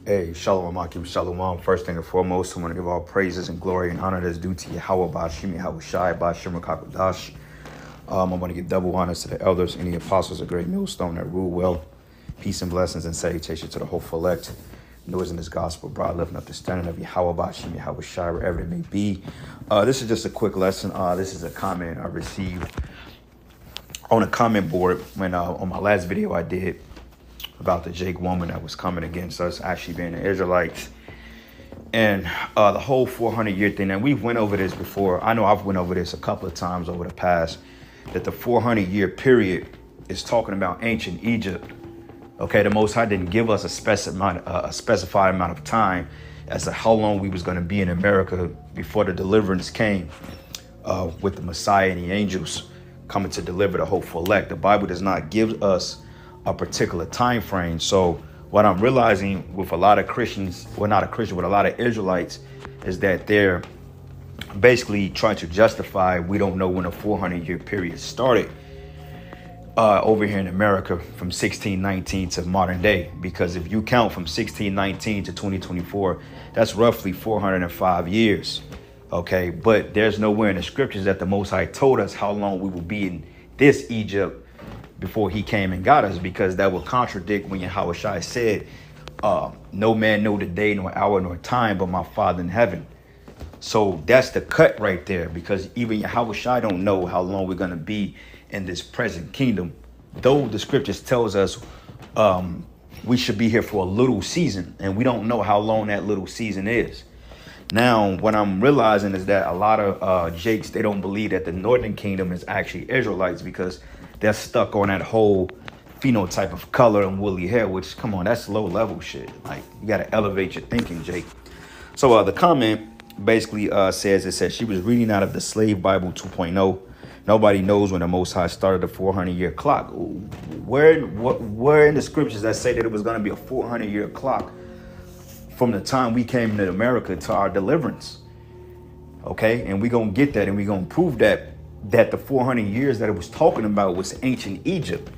Hey, Shalom, Akim, Shalom. First thing and foremost, I want to give all praises and glory and honor that's due to Yahweh, Bashim, Yahweh Shai, Bashim, Kakodash. I want to give double honors to the elders and the apostles, a great millstone that rule well. Peace and blessings and salutation to the hopeful elect. Noise in this gospel, broad, lifting up the standard of Yahweh, Bashim, Yahweh Shai, wherever it may be. This is just a quick lesson. This is a comment I received on a comment board when on my last video I did about the Jake woman that was coming against us actually being the Israelites. And the whole 400-year thing, and we've went over this before. I know I've went over this a couple of times over the past, that the 400-year period is talking about ancient Egypt. Okay, the Most High didn't give us a specified amount of time as to how long we was going to be in America before the deliverance came with the Messiah and the angels coming to deliver the hopeful elect. The Bible does not give us a particular time frame. So what I'm realizing with a lot of Christians, well, not a Christian, but a lot of Israelites, is that they're basically trying to justify we don't know when a 400-year period started over here in America from 1619 to modern day. Because if you count from 1619 to 2024, that's roughly 405 years. Okay, but there's nowhere in the scriptures that the Most High told us how long we will be in this Egypt before he came and got us, because that would contradict when Yahweh Shai said, no man know the day nor hour nor time but my Father in heaven. So that's the cut right there, because even Yahweh Shai don't know how long we're going to be in this present kingdom, though the scriptures tells us we should be here for a little season, and we don't know how long that little season is. Now, what I'm realizing is that a lot of Jakes, they don't believe that the northern kingdom is actually Israelites, because they're stuck on that whole phenotype of color and woolly hair, which, come on, that's low level shit. Like, you got to elevate your thinking, Jake. So the comment basically says she was reading out of the Slave Bible 2.0. Nobody knows when the Most High started the 400-year clock. Where in the scriptures that say that it was going to be a 400-year clock from the time we came to America to our deliverance? Okay, and we're going to get that, and we're going to prove that the 400 years that it was talking about was ancient Egypt.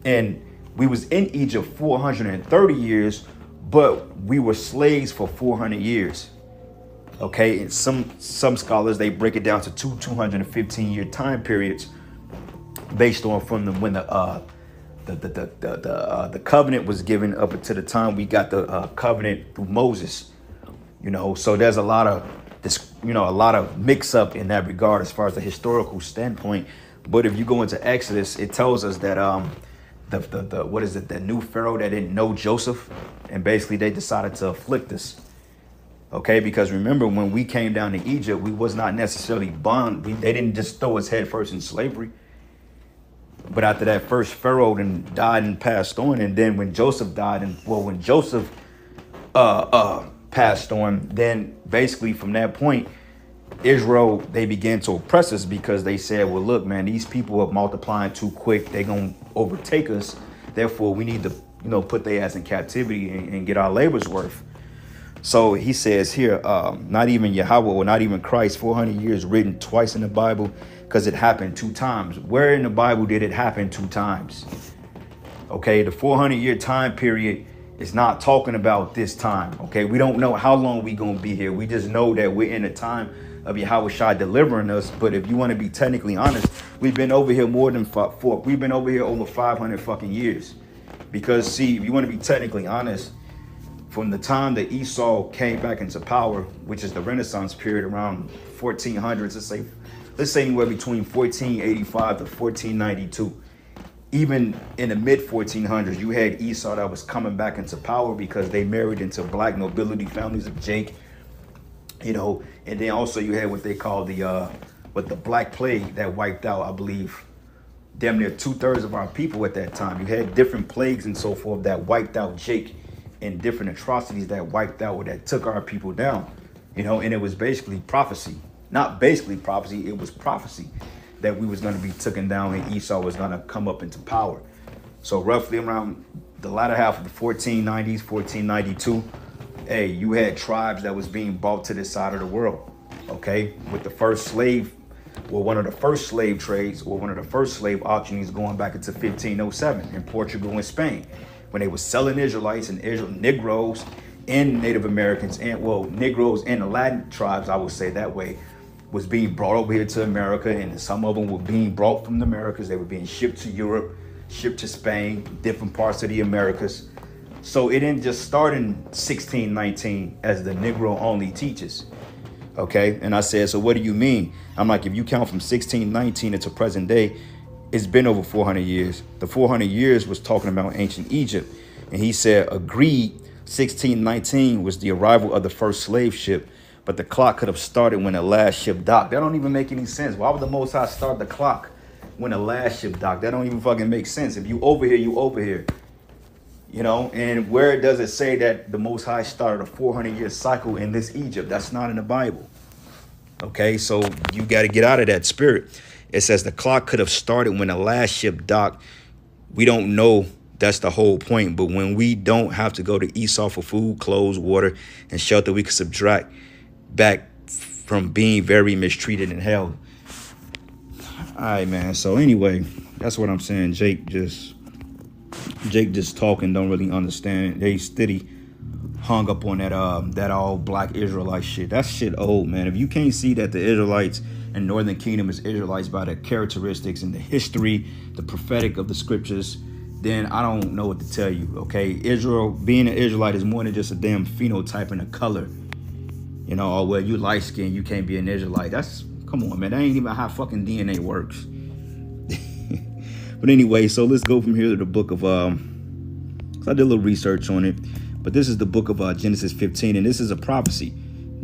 And we was in Egypt 430 years, but we were slaves for 400 years. Okay, and some scholars, they break it down to 215-year time periods based on when the covenant was given up until the time we got the covenant through Moses. You know, so there's a lot of this, a lot of mix up in that regard as far as the historical standpoint. But if you go into Exodus, it tells us that the new Pharaoh that didn't know Joseph, and basically they decided to afflict us. Okay, because remember, when we came down to Egypt, we was not necessarily bond. They didn't just throw us head first in slavery. But after that first Pharaoh then died and passed on, and then when Joseph died, when Joseph passed on, then basically from that point, Israel, they began to oppress us, because they said, well, look, man, these people are multiplying too quick. They're going to overtake us. Therefore, we need to, put their ass in captivity and get our labor's worth. So he says here, not even Yahweh or not even Christ, 400 years written twice in the Bible, because it happened 2 times. Where in the Bible did it happen 2 times? Okay, the 400-year time period is not talking about this time. Okay, we don't know how long we gonna be here. We just know that we're in a time of Yahweh Shai delivering us. But if you want to be technically honest, we've been over here we've been over here over 500 fucking years. Because see, if you want to be technically honest, from the time that Esau came back into power, which is the Renaissance period around 1400s, let's say anywhere between 1485 to 1492. Even in the mid 1400s, you had Esau that was coming back into power because they married into black nobility families of Jake, and then also you had what they call the Black Plague that wiped out, I believe, damn near 2/3 of our people at that time. You had different plagues and so forth that wiped out Jake, and different atrocities that wiped out or that took our people down, and it was basically prophecy. Not basically prophecy, it was prophecy that we was going to be taken down and Esau was going to come up into power. So roughly around the latter half of the 1490s, 1492, you had tribes that was being brought to this side of the world, okay? With the first slave, or one of the first slave trades, or one of the first slave auctionings going back into 1507 in Portugal and Spain, when they were selling Israelites and Negroes and Native Americans and, well, Negroes and the Latin tribes, I would say that way, was being brought over here to America, and some of them were being brought from the Americas. They were being shipped to Europe, shipped to Spain, different parts of the Americas. So it didn't just start in 1619 as the Negro only teaches. Okay, and I said, so what do you mean? I'm like, if you count from 1619 into present day, it's been over 400 years. The 400 years was talking about ancient Egypt. And he said, agreed, 1619 was the arrival of the first slave ship, but the clock could have started when the last ship docked. That don't even make any sense. Why would the Most High start the clock when the last ship docked? That don't even fucking make sense. If you over here, you over here. You know, and where does it say that the Most High started a 400-year cycle in this Egypt? That's not in the Bible. Okay, so you got to get out of that spirit. It says the clock could have started when the last ship docked. We don't know. That's the whole point. But when we don't have to go to Esau for food, clothes, water, and shelter, we can subtract back from being very mistreated and held. All right, man. So anyway, that's what I'm saying. Jake just talking, don't really understand. They steady hung up on that all black Israelite shit. That shit old, man. If you can't see that the Israelites and Northern Kingdom is Israelites by the characteristics and the history, the prophetic of the scriptures, then I don't know what to tell you. Okay, Israel, being an Israelite is more than just a damn phenotype and a color. You know, oh well, you light skinned, you can't be an Israelite. That's, come on, man. That ain't even how fucking DNA works. But anyway, so let's go from here to the book of, so I did a little research on it, but this is the book of Genesis 15, and this is a prophecy.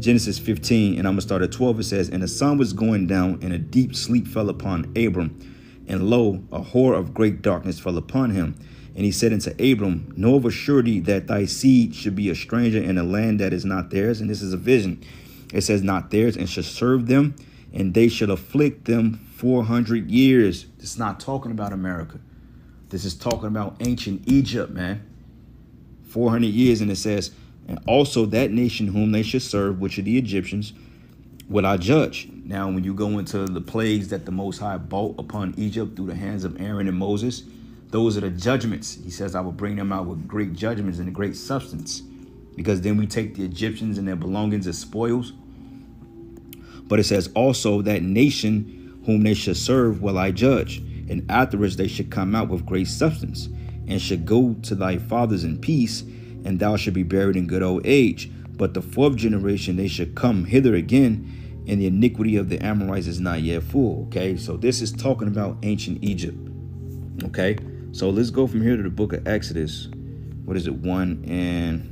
Genesis 15, and I'm going to start at 12. It says, and the sun was going down, and a deep sleep fell upon Abram, and lo, a horror of great darkness fell upon him. And he said unto Abram, know of a surety that thy seed should be a stranger in a land that is not theirs. And this is a vision. It says not theirs, and shall serve them, and they shall afflict them 400 years. It's not talking about America. This is talking about ancient Egypt, man. 400 years, and it says, and also that nation whom they should serve, which are the Egyptians, will I judge. Now, when you go into the plagues that the Most High brought upon Egypt through the hands of Aaron and Moses, those are the judgments. He says, I will bring them out with great judgments and a great substance, because then we take the Egyptians and their belongings as spoils. But it says also that nation whom they should serve will I judge, and afterwards they should come out with great substance, and should go to thy fathers in peace, and thou should be buried in good old age. But the fourth generation they should come hither again, and the iniquity of the Amorites is not yet full. Okay, so this is talking about ancient Egypt. Okay, so let's go from here to the book of Exodus. What is it? 1 and...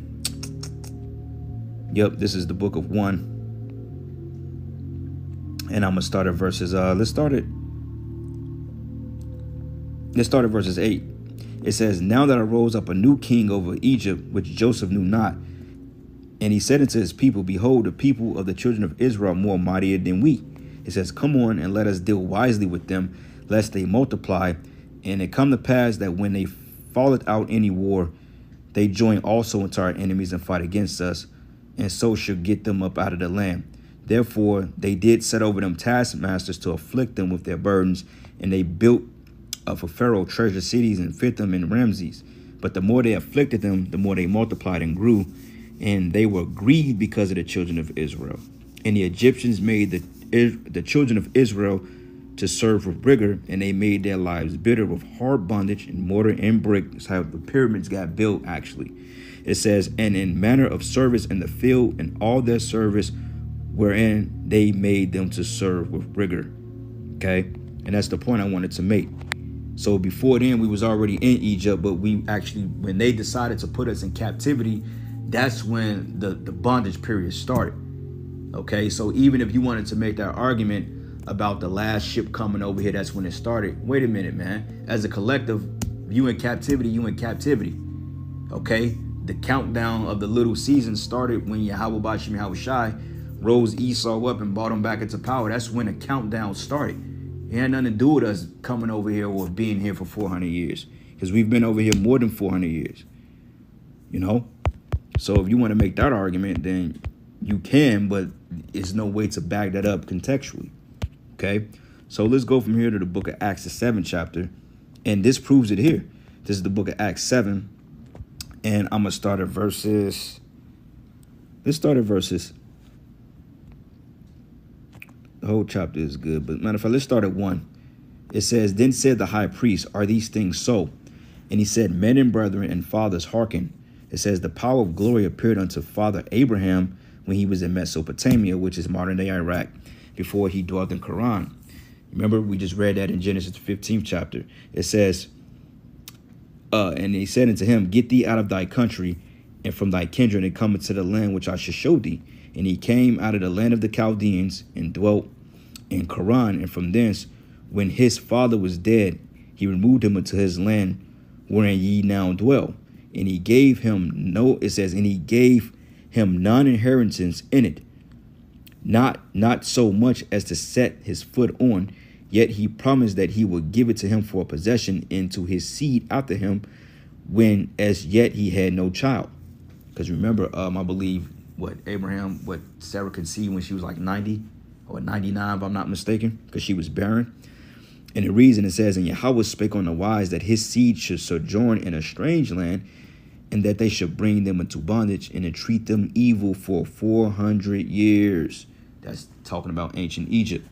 Yep, this is the book of 1. And I'm going to start at verses... Let's start at verses 8. It says, now that arose up a new king over Egypt, which Joseph knew not. And he said unto his people, behold, the people of the children of Israel are more mightier than we. It says, come on, and let us deal wisely with them, lest they multiply. And it come to pass that when they falleth out any war, they join also into our enemies and fight against us, and so should get them up out of the land. Therefore they did set over them taskmasters to afflict them with their burdens, and they built for Pharaoh treasure cities and fit them in Ramses. But the more they afflicted them, the more they multiplied and grew, and they were grieved because of the children of Israel. And the Egyptians made the children of Israel to serve with rigor, and they made their lives bitter with hard bondage and mortar and brick. That's how the pyramids got built, actually. It says, and in manner of service in the field, and all their service wherein they made them to serve with rigor. Okay, and that's the point I wanted to make. So before then, we was already in Egypt, but we actually, when they decided to put us in captivity, that's when the bondage period started. Okay, so even if you wanted to make that argument about the last ship coming over here, that's when it started. Wait a minute, man. As a collective, you in captivity, you in captivity. Okay, the countdown of the little season started when Yahweh Bashim Yahushai rose Esau up and brought him back into power. That's when the countdown started. It had nothing to do with us coming over here or being here for 400 years, because we've been over here more than 400 years. You know, so if you want to make that argument, then you can, but it's no way to back that up contextually. Okay, so let's go from here to the book of Acts, the 7th chapter, and this proves it here. This is the book of Acts 7, and I'm gonna start at verses Let's start at verses. The whole chapter is good, but matter of fact, let's start at 1. It says, Then said the high priest, Are these things so? And he said, Men and brethren and fathers, hearken. It says, The power of glory appeared unto Father Abraham when he was in Mesopotamia, which is modern-day Iraq, before he dwelt in Haran. Remember, we just read that in Genesis 15th chapter. It says, And he said unto him, Get thee out of thy country and from thy kindred, and come into the land which I shall show thee. And he came out of the land of the Chaldeans and dwelt in Haran. And from thence, when his father was dead, he removed him into his land wherein ye now dwell. And he gave him and he gave him none inheritance in it, not so much as to set his foot on. Yet he promised that he would give it to him for a possession into his seed after him, when as yet he had no child. Because remember, I believe what Sarah conceived when she was like 90 or 99, if I'm not mistaken, because she was barren. And the reason, it says, And Yahweh spake on the wise that his seed should sojourn in a strange land, and that they should bring them into bondage and entreat them evil for 400 years. That's talking about ancient Egypt.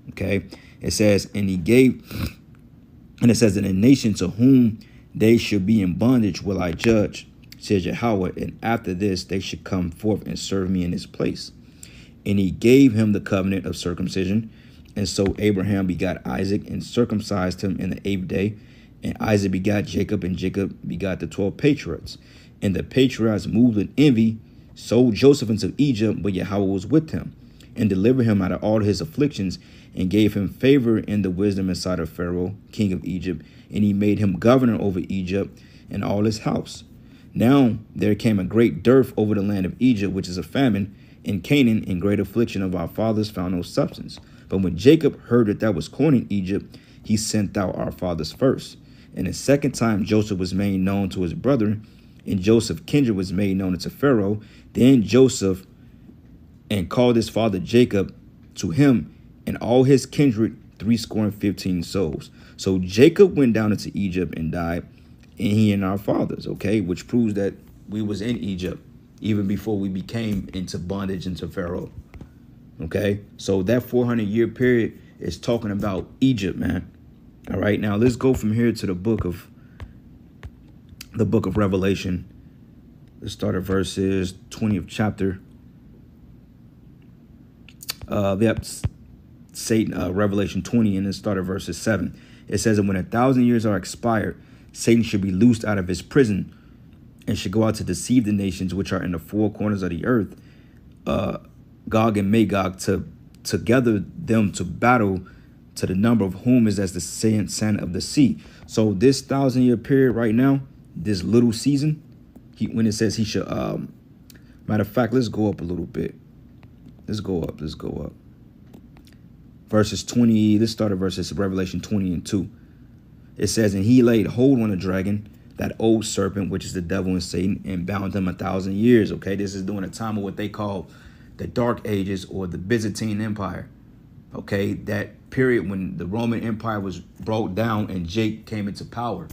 Okay. It says, And it says, And the nation to whom they should be in bondage will I judge, says Yahweh, and after this they should come forth and serve me in this place. And he gave him the covenant of circumcision. And so Abraham begot Isaac and circumcised him in the 8th day. And Isaac begot Jacob, and Jacob begot the 12 patriarchs. And the patriarchs, moved with envy, sold Joseph into Egypt, but Yahweh was with him, and delivered him out of all his afflictions, and gave him favor in the wisdom and sight of Pharaoh, king of Egypt. And he made him governor over Egypt and all his house. Now there came a great dearth over the land of Egypt, which is a famine. In Canaan, in great affliction of our fathers, found no substance. But when Jacob heard that was corn in Egypt, he sent out our fathers first. And the second time Joseph was made known to his brethren, and Joseph's kindred was made known unto Pharaoh. Then Joseph and called his father Jacob to him, and all his kindred 75 souls. So Jacob went down into Egypt and died, and he and our fathers, okay, which proves that we was in Egypt even before we became into bondage into Pharaoh. Okay, so that 400-year period is talking about Egypt, man. All right, now let's go from here to the book of Revelation. Let's start at verses 20th chapter. Revelation 20, and then start at verses 7. It says, And when 1,000 years are expired, Satan should be loosed out of his prison, and should go out to deceive the nations which are in the four corners of the earth, Gog and Magog, to gather them to battle, to the number of whom is as the sand of the sea. So this 1,000-year period right now, this little season, when it says he should, matter of fact, let's go up a little bit. Let's go up. Verses 20, let's start at verses Revelation 20 and 2. It says, And he laid hold on the dragon, that old serpent, which is the devil and Satan, and bound him 1,000 years. Okay, this is during a time of what they call the Dark Ages, or the Byzantine Empire. Okay, that period when the Roman Empire was brought down and Jake came into power.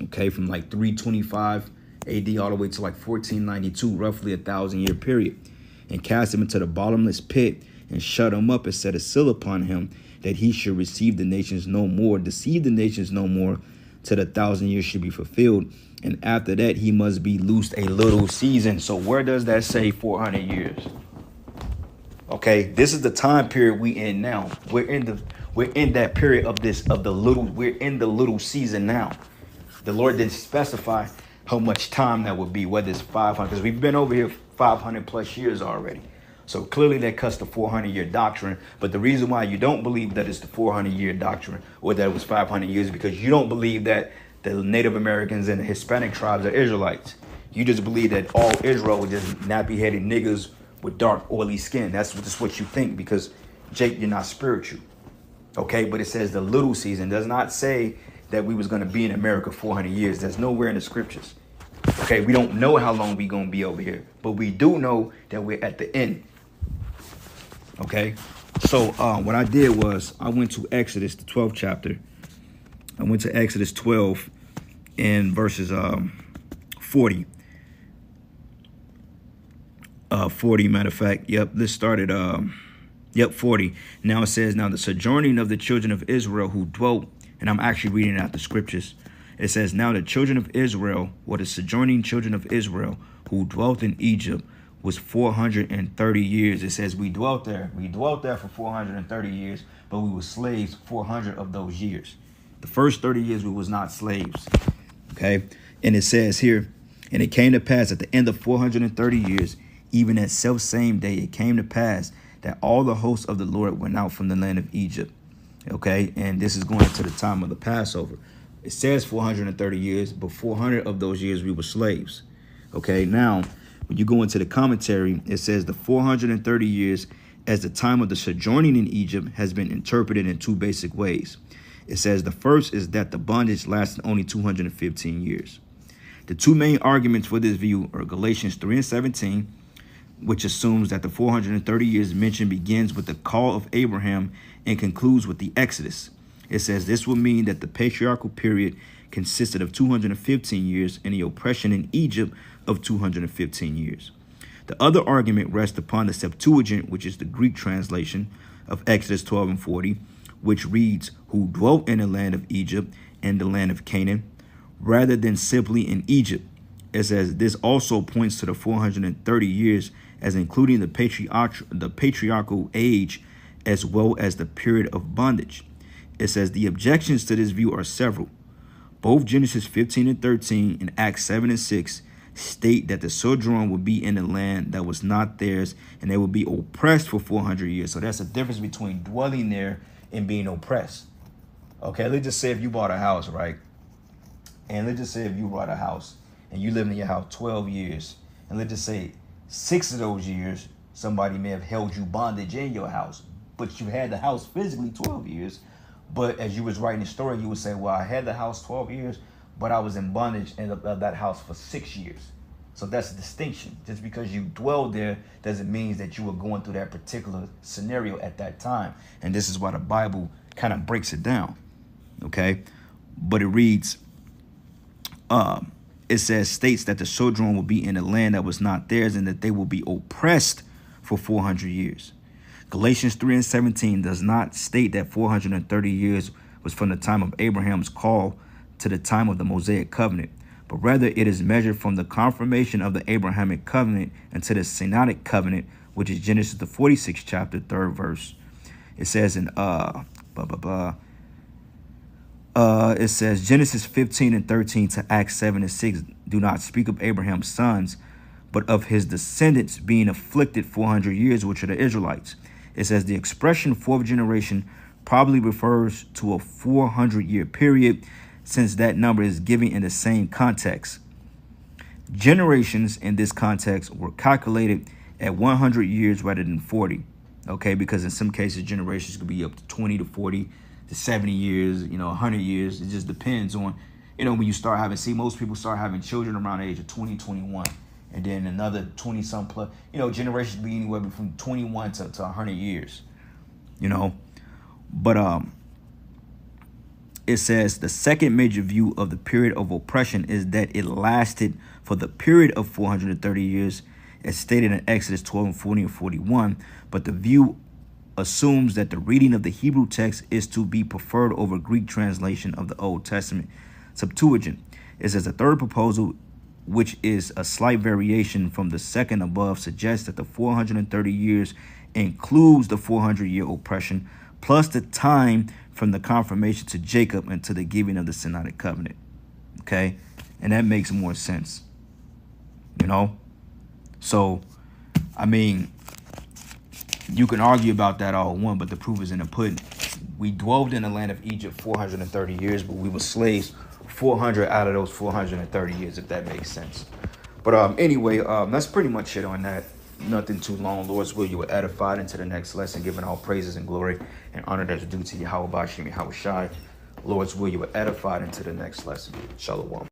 Okay, from like 325 AD all the way to like 1492, roughly 1,000-year period, and cast him into the bottomless pit, and shut him up, and set a seal upon him, that he should receive the nations no more, deceive the nations no more, till the 1,000 years should be fulfilled. And after that, he must be loosed a little season. So where does that say 400 years? Okay, this is the time period we in now. We're in that period we're in the little season now. The Lord didn't specify how much time that would be, whether it's 500, because we've been over here 500 plus years already. So clearly that cuts the 400-year doctrine. But the reason why you don't believe that it's the 400-year doctrine, or that it was 500 years, is because you don't believe that the Native Americans and the Hispanic tribes are Israelites. You just believe that all Israel was just nappy-headed niggas with dark, oily skin. That's just what you think, because, Jake, you're not spiritual. Okay, but it says the little season. Does not say that we was going to be in America 400 years. There's nowhere in the scriptures. Okay, we don't know how long we're going to be over here, but we do know that we're at the end. Okay, so what I did was I went to Exodus, the 12th chapter. I went to Exodus 12 and verses 40. 40, matter of fact. Yep, this started, yep, 40. Now it says, now the sojourning of the children of Israel who dwelt, and I'm actually reading out the scriptures. It says, now the children of Israel, or the sojourning children of Israel who dwelt in Egypt, was 430 years. It says we dwelt there. We dwelt there for 430 years, but we were slaves 400 of those years. The first 30 years we was not slaves. Okay. And it says here, and it came to pass at the end of 430 years, even that self same day, it came to pass that all the hosts of the Lord went out from the land of Egypt. Okay. And this is going into the time of the Passover. It says 430 years, but 400 of those years we were slaves. Okay. Now, when you go into the commentary, it says the 430 years as the time of the sojourning in Egypt has been interpreted in two basic ways. It says the first is that the bondage lasted only 215 years. The two main arguments for this view are Galatians 3 and 17, which assumes that the 430 years mentioned begins with the call of Abraham and concludes with the Exodus. It says this will mean that the patriarchal period consisted of 215 years and the oppression in Egypt of 215 years. The other argument rests upon the Septuagint, which is the Greek translation of Exodus 12 and 40, which reads, who dwelt in the land of Egypt and the land of Canaan, rather than simply in Egypt. It says this also points to the 430 years as including the patriarchal age as well as the period of bondage. It says the objections to this view are several. Both Genesis 15 and 13 and Acts 7 and 6 state that the sojourn would be in a land that was not theirs and they would be oppressed for 400 years. So that's a difference between dwelling there and being oppressed. Okay, let's just say if you bought a house, right? And let's just say if you bought a house and you lived in your house 12 years, and let's just say 6 of those years, somebody may have held you bondage in your house, but you had the house physically 12 years. But as you was writing the story, you would say, well, I had the house 12 years, but I was in bondage in that house for 6 years. So that's a distinction. Just because you dwelled there doesn't mean that you were going through that particular scenario at that time. And this is why the Bible kind of breaks it down. Okay. But it reads, it states that the sojourn will be in a land that was not theirs and that they will be oppressed for 400 years. Galatians 3 and 17 does not state that 430 years was from the time of Abraham's call to the time of the Mosaic covenant, but rather it is measured from the confirmation of the Abrahamic covenant into the Sinaitic covenant, which is Genesis the 46th chapter, 3rd verse. It says in it says Genesis 15 and 13 to Acts 7 and 6 do not speak of Abraham's sons, but of his descendants being afflicted 400 years, which are the Israelites. It says the expression fourth generation probably refers to a 400-year period, since that number is given in the same context. Generations in this context were calculated at 100 years rather than 40. Okay, because in some cases generations could be up to 20 to 40 to 70 years, 100 years. It just depends on, when you start having, most people start having children around the age of 20, 21. And then another 20 some plus, generations be anywhere from 21 to 100 years, But it says the second major view of the period of oppression is that it lasted for the period of 430 years, as stated in Exodus 12 and 40 and 41. But the view assumes that the reading of the Hebrew text is to be preferred over Greek translation of the Old Testament Septuagint. It says the third proposal, which is a slight variation from the second above, suggests that the 430 years includes the 400-year oppression, plus the time from the confirmation to Jacob and to the giving of the Sinaitic covenant. Okay? And that makes more sense. So, you can argue about that all one, but the proof is in the pudding. We dwelled in the land of Egypt 430 years, but we were slaves 400 out of those 430 years, if that makes sense. But anyway, that's pretty much it on that. Nothing too long. Lord's will, you were edified into the next lesson, giving all praises and glory and honor that's due to Yahweh Bashim Yahweh Shai. Lord's will, you were edified into the next lesson. Shalom.